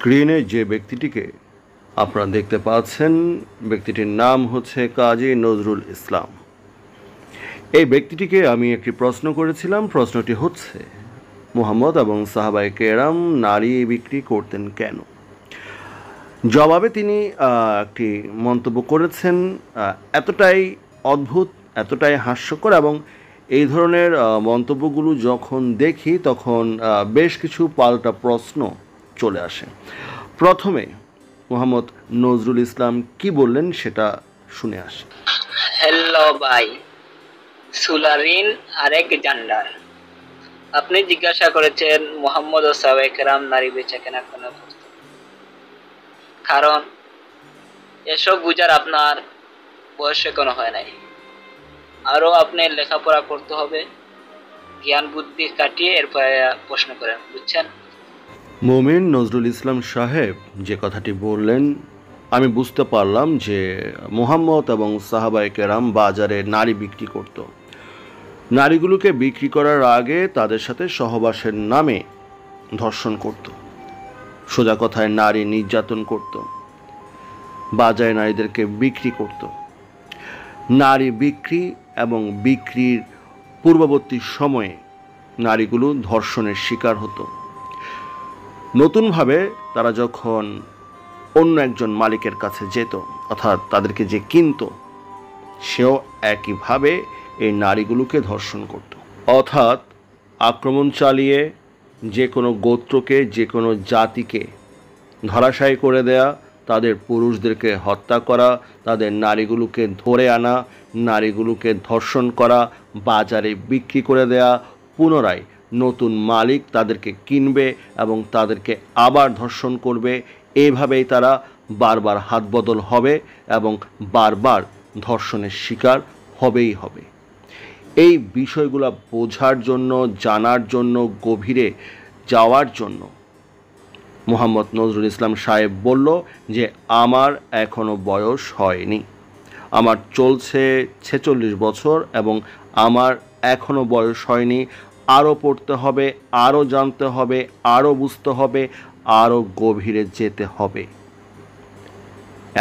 স্ক্রিনে যে ব্যক্তিটিকে আপনারা দেখতে পাচ্ছেন, ব্যক্তিটির নাম হচ্ছে কাজী নজরুল ইসলাম। এই ব্যক্তিটিকে আমি একটি প্রশ্ন করেছিলাম। প্রশ্নটি হচ্ছে, মুহাম্মদ এবং সাহাবায়ে কেরাম নারী বিক্রি করতেন কেন? জবাবে তিনি একটি মন্তব্য করেছেন, এতটাই অদ্ভুত, এতটাই হাস্যকর, এবং এই ধরনের মন্তব্যগুলো যখন দেখি তখন বেশ কিছু পাল্টা প্রশ্ন চলে আসে। প্রথমে মোহাম্মদ নজরুল ইসলাম কি বললেন সেটা শুনে আসে। হ্যালো ভাই, সুলারিন আরেক জান্ডার। আপনি জিজ্ঞাসা করেছেন মুহাম্মদ ও সাহাবায়ে কেরাম নারী বেচা কেনা কেন করতেন। কারণ এসব বুঝার আপনার বয়স এখনো হয় নাই। আরো আপনি লেখাপড়া করতে হবে, জ্ঞান বুদ্ধি কাটিয়ে এরপরে প্রশ্ন করেন, বুঝছেন? মুমিন নজরুল ইসলাম সাহেব যে কথাটি বললেন, আমি বুঝতে পারলাম যে মুহাম্মদ এবং সাহাবায়ে কেরাম বাজারে নারী বিক্রি করত। নারীগুলোকে বিক্রি করার আগে তাদের সাথে সহবাসের নামে ধর্ষণ করত, সোজা কথায় নারী নির্যাতন করত, বাজারে নারীদেরকে বিক্রি করত। নারী বিক্রি এবং বিক্রির পূর্ববর্তী সময়ে নারীগুলো ধর্ষণের শিকার হতো। নতুনভাবে তারা যখন অন্য একজন মালিকের কাছে যেত, অর্থাৎ তাদেরকে যে কিনত, সেও একইভাবে এই নারীগুলোকে ধর্ষণ করত। অর্থাৎ আক্রমণ চালিয়ে যে কোনো গোত্রকে, যে কোনো জাতিকে ধরাশায়ী করে দেয়া, তাদের পুরুষদেরকে হত্যা করা, তাদের নারীগুলোকে ধরে আনা, নারীগুলোকে ধর্ষণ করা, বাজারে বিক্রি করে দেয়া, পুনরায় নতুন মালিক তাদেরকে কিনবে এবং তাদেরকে আবার ধর্ষণ করবে। এইভাবেই তারা বারবার হাত বদল হবে এবং বারবার ধর্ষণের শিকার হবেই হবে। এই বিষয়গুলো বোঝার জন্য, জানার জন্য, গভীরে যাওয়ার জন্য মুহাম্মদ নজরুল ইসলাম সাহেব বলল যে আমার এখনো বয়স হয়নি, আমার চলছে 46 বছর এবং আমার এখনো বয়স হয়নি। আরও পড়তে হবে, আরও জানতে হবে, আরও বুঝতে হবে, আরও গভীরে যেতে হবে,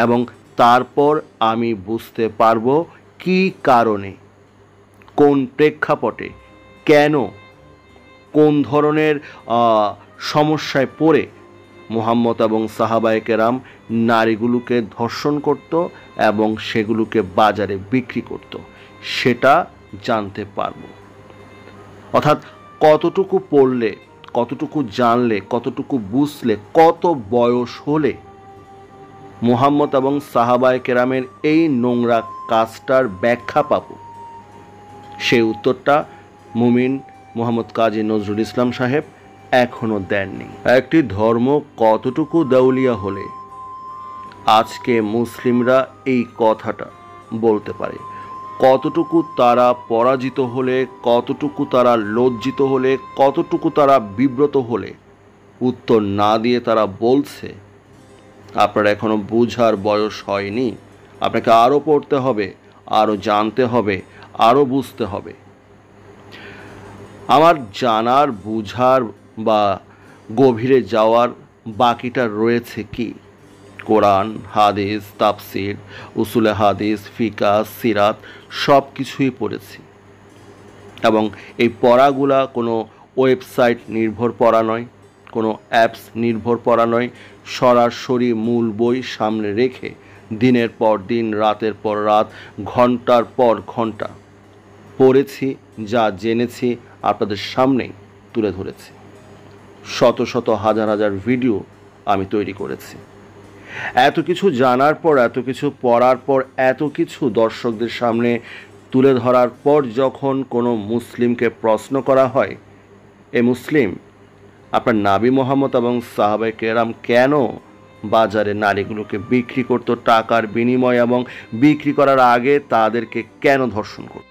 এবং তারপর আমি বুঝতে পারবো কী কারণে, কোন প্রেক্ষাপটে, কেন, কোন ধরনের সমস্যায় পড়ে মুহাম্মদ এবং সাহাবায়ে কেরাম নারীগুলোকে ধর্ষণ করত এবং সেগুলোকে বাজারে বিক্রি করত, সেটা জানতে পারব। অর্থাৎ কতটুকু পড়লে, কতটুকু জানলে, কতটুকু বুঝলে, কত বয়স হলে মুহাম্মদ এবং সাহাবায়ে কেরামের এই নোংরা কাজটার ব্যাখ্যা পাব, সেই উত্তরটা মুমিন মোহাম্মদ কাজী নজরুল ইসলাম সাহেব এখনও দেননি। একটি ধর্ম কতটুকু দেউলিয়া হলে আজকে মুসলিমরা এই কথাটা বলতে পারে? কতটুকু তারা পরাজিত হলে, কতটুকু তারা লজ্জিত হলে, কতটুকু তারা বিব্রত হলে উত্তর না দিয়ে তারা বলছে আপনার এখনো বুঝার বয়স হয়নি, আপনাকে আরও পড়তে হবে, আরও জানতে হবে, আরও বুঝতে হবে। আমার জানার, বুঝার বা গভীরে যাওয়ার বাকিটা রয়েছে কি? কোরআন, হাদিস, তাফসির, উসুলে হাদিস, ফিকা, সিরাত সব কিছুই পড়েছি, এবং এই পড়াগুলা কোনো ওয়েবসাইট নির্ভর পড়া নয়, কোনো অ্যাপস নির্ভর পড়া নয়। সরাসরি মূল বই সামনে রেখে দিনের পর দিন, রাতের পর রাত, ঘন্টার পর ঘন্টা পড়েছি, যা জেনেছি আপনাদের সামনেই তুলে ধরেছি। শত শত হাজার হাজার ভিডিও আমি তৈরি করেছি। এত কিছু জানার পর, এত কিছু পড়ার পর, এত কিছু দর্শকদের সামনে তুলে ধরার পর যখন কোনো মুসলিমকে প্রশ্ন করা হয়, এ মুসলিম, আপনার নবী মুহাম্মদ এবং সাহাবায়ে কেরাম কেন বাজারে নারীগুলোকে বিক্রি করতো টাকার বিনিময়ে, এবং বিক্রি করার আগে তাদেরকে কেন ধর্ষণ করত?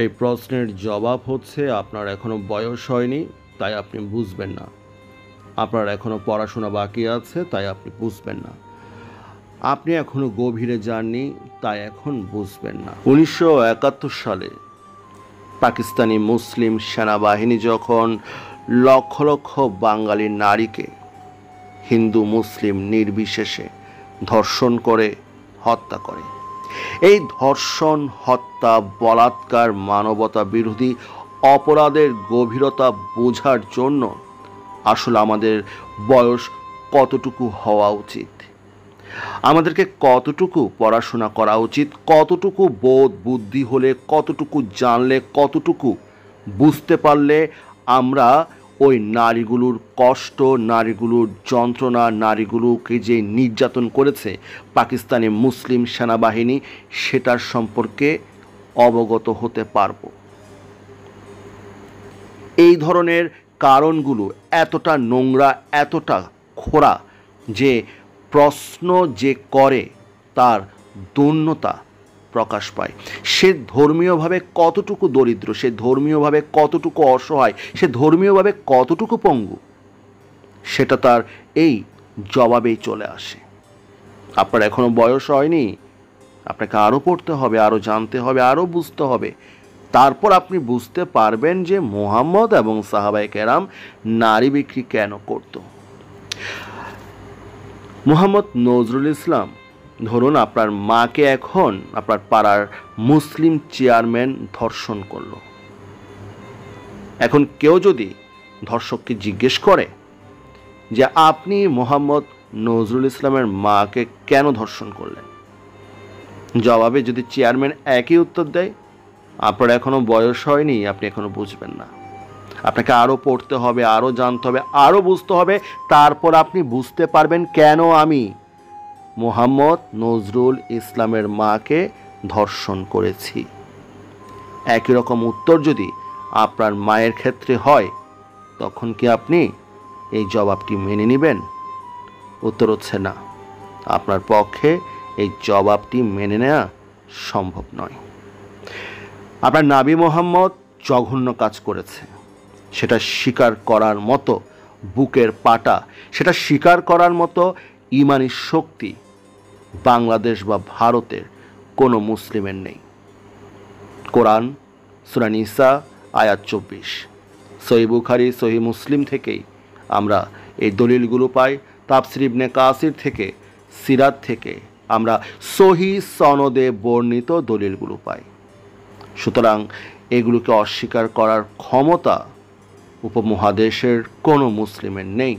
এই প্রশ্নের জবাব হচ্ছে আপনার এখনো বয়স হয়নি, তাই আপনি বুঝবেন না। আপনার এখনো পড়াশোনা বাকি আছে, তাই আপনি বুঝবেন না। আপনি এখনো গভীরে যাননি, তাই এখন বুঝবেন না। 1971 সালে পাকিস্তানি মুসলিম সেনাবাহিনী যখন লক্ষ লক্ষ বাঙালি নারীকে হিন্দু মুসলিম নির্বিশেষে ধর্ষণ করে, হত্যা করে। এই ধর্ষণ, হত্যা, বলাৎকার, মানবতা বিরোধী অপরাধের গভীরতা বোঝার জন্য আসলে আমাদের বয়স কতটুকু হওয়া উচিত, আমাদেরকে কতটুকু পড়াশোনা করা উচিত, কতটুকু বোধ বুদ্ধি হলে, কতটুকু জানলে, কতটুকু বুঝতে পারলে আমরা ওই নারীগুলোর কষ্ট, নারীগুলোর যন্ত্রণা, নারীগুলোকে যে নির্যাতন করেছে পাকিস্তানি মুসলিম সেনাবাহিনী, সেটার সম্পর্কে অবগত হতে পারব। এই ধরনের কারণগুলো এতটা নোংরা, এতটা খোঁড়া যে প্রশ্ন যে করে তার দৈন্যতা প্রকাশ পায়। সে ধর্মীয়ভাবে কতটুকু দরিদ্র, সে ধর্মীয়ভাবে কতটুকু অসহায়, সে ধর্মীয়ভাবে কতটুকু পঙ্গু, সেটা তার এই জবাবেই চলে আসে। আপনার এখনো বয়স হয়নি, আপনাকে আরও পড়তে হবে, আরও জানতে হবে, আরও বুঝতে হবে। তারপর আপনি বুঝতে পারবেন যে মুহাম্মদ এবং সাহাবায়ে কেরাম নারী বিক্রি কেন করত। মুহাম্মদ নজরুল ইসলাম, ধরুন আপনার মাকে এখন আপনার পাড়ার মুসলিম চেয়ারম্যান ধর্ষণ করলো। এখন কেউ যদি ধর্ষককে জিজ্ঞেস করে যে আপনি মুহাম্মদ নজরুল ইসলামের মাকে কেন ধর্ষণ করলেন, জবাবে যদি চেয়ারম্যান একই উত্তর দেয়, আপনার এখনো বয়স হয়নি, আপনি এখনো বুঝবেন না। আপনাকে আরও পড়তে হবে, আরও জানতে হবে, আরও বুঝতে হবে। তারপর আপনি বুঝতে পারবেন কেন আমি মুহাম্মদ নজরুল ইসলামের মাকে ধর্ষণ করেছি। একই রকম উত্তর যদি আপনার মায়ের ক্ষেত্রে হয়, তখন কি আপনি এই জবাবটি মেনে নেবেন? উত্তর হচ্ছে না। আপনার পক্ষে এই জবাবটি মেনে নেওয়া সম্ভব নয়। আপনার নবী মুহাম্মদ জঘন্য কাজ করেছে, সেটা স্বীকার করার মতো বুকের পাটা, সেটা স্বীকার করার মতো ঈমানি শক্তি বাংলাদেশ বা ভারতের কোনো মুসলিমের নেই। কোরআন সূরা নিসা আয়াত 24, সহিহ বুখারী সহিহ মুসলিম থেকেই আমরা এই দলিলগুলো পাই। তাফসীর ইবনে কাসির থেকে, সিরাত থেকে আমরা সহিহ সনদে বর্ণিত দলিলগুলো পাই। সুতরাং এগুলোকে অস্বীকার করার ক্ষমতা উপমহাদেশের কোনো মুসলিমের নেই।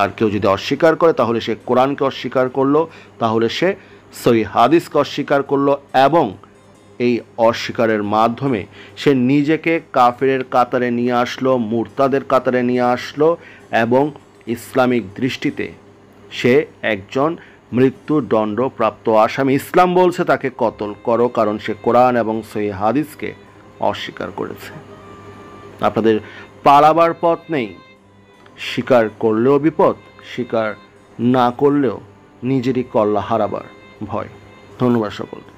আর কেউ যদি অস্বীকার করে তাহলে সে কোরআনকে অস্বীকার করলো, তাহলে সে সহিহ হাদিসকে অস্বীকার করলো, এবং এই অস্বীকারের মাধ্যমে সে নিজেকে কাফেরের কাতারে নিয়ে আসলো, মুরতাদের কাতারে নিয়ে আসলো, এবং ইসলামিক দৃষ্টিতে সে একজন মৃত্যুদণ্ডপ্রাপ্ত আসামি। ইসলাম বলছে তাকে কতল করো, কারণ সে কোরআন এবং সহিহ হাদিসকে অস্বীকার করেছে। আপনাদের পালাবার পথ নেই। স্বীকার করলেও বিপদ, স্বীকার না করলেও নিজেরই কল্লা হারাবার ভয়। ধন্যবাদ সকলকে।